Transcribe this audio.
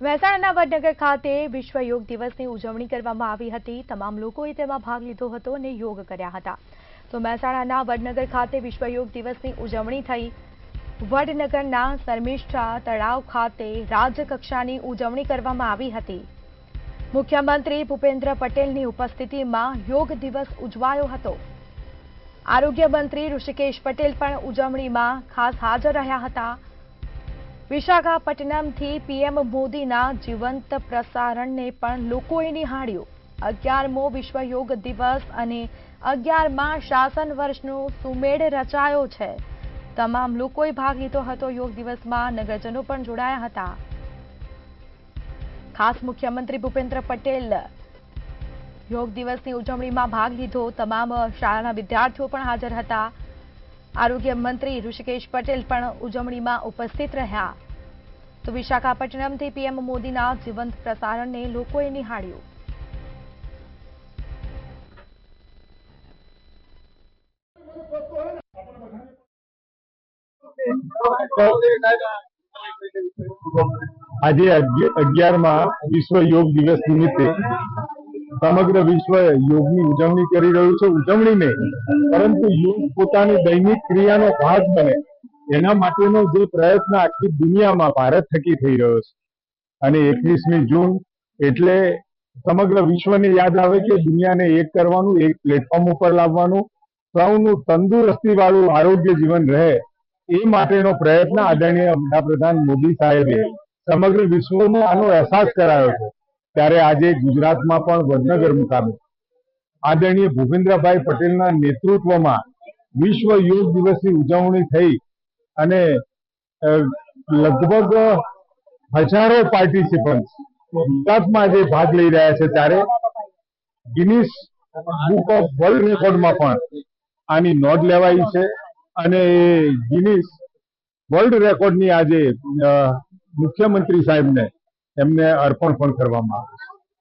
મહેસાણાના વડનગર ખાતે વિશ્વ યોગ દિવસની ઉજવણી કરવામાં આવી હતી। તમામ લોકોએ તેમાં ભાગ લીધો હતો અને યોગ કર્યા હતા। તો મહેસાણાના વડનગર ખાતે વિશ્વ યોગ દિવસની ઉજવણી થઈ। વડનગરના શર્મિષ્ઠા તળાવ ખાતે રાજ્યકક્ષાની ઉજવણી કરવામાં આવી હતી। મુખ્યમંત્રી ભૂપેન્દ્ર પટેલની ઉપસ્થિતિમાં યોગ દિવસ ઉજવાયો હતો। આરોગ્ય મંત્રી ઋષિકેશ પટેલ પણ ઉજવણીમાં ખાસ હાજર રહ્યા હતા। વિશાખાપટ્ટનમથી પીએમ મોદીના જીવંત પ્રસારણને પણ લોકોએ નિહાળ્યું। 11મો વિશ્વ યોગ દિવસ અને 11મા શાસન વર્ષનો સુમેળ રચાયો છે। તમામ લોકોએ ભાગ લીધો હતો। યોગ દિવસમાં નગરજનો પણ જોડાયા હતા। ખાસ મુખ્યમંત્રી ભૂપેન્દ્ર પટેલ યોગ દિવસની ઉજવણીમાં ભાગ લીધો। તમામ શાળાના વિદ્યાર્થીઓ પણ હાજર હતા। આરોગ્ય મંત્રી ઋષિકેશ પટેલ પણ ઉજવણીમાં ઉપસ્થિત રહ્યા। તો વિશાખાપટ્ટનમથી પીએમ મોદીના જીવંત પ્રસારણને લોકોએ નિહાળ્યું। આજે 11મા વિશ્વ યોગ દિવસ નિમિત્તે સમગ્ર વિશ્વ યોગની ઉજવણી કરી રહ્યું છે। ઉજવણી નહીં પરંતુ યોગ પોતાની દૈનિક ક્રિયાનો ભાગ બને એના માટેનો જે પ્રયત્ન આખી દુનિયામાં ભારત થકી થઈ રહ્યો છે અને 21મી જૂન એટલે સમગ્ર વિશ્વને યાદ આવે કે દુનિયાને એક કરવાનું, એક પ્લેટફોર્મ ઉપર લાવવાનું, સૌનું તંદુરસ્તી વાળું આરોગ્ય જીવન રહે એ માટેનો પ્રયત્ન આદરણીય વડાપ્રધાન મોદી સાહેબે સમગ્ર વિશ્વને આનો અહેસાસ કરાયો છે। ત્યારે આજે ગુજરાતમાં પણ વડનગર મુકામે આદરણીય ભૂપેન્દ્રભાઈ પટેલના નેતૃત્વમાં વિશ્વ યોગ દિવસની ઉજવણી થઈ અને લગભગ હજારો પાર્ટિસિપન્ટ્સ ગુજરાતમાં આજે ભાગ લઈ રહ્યા છે। ત્યારે ગિનિસ બુક ઓફ વર્લ્ડ રેકોર્ડમાં પણ આની નોંધ લેવાઈ છે અને ગિનિસ વર્લ્ડ રેકોર્ડની આજે મુખ્યમંત્રી સાહેબને એમને અર્પણ પણ કરવામાં આવે છે।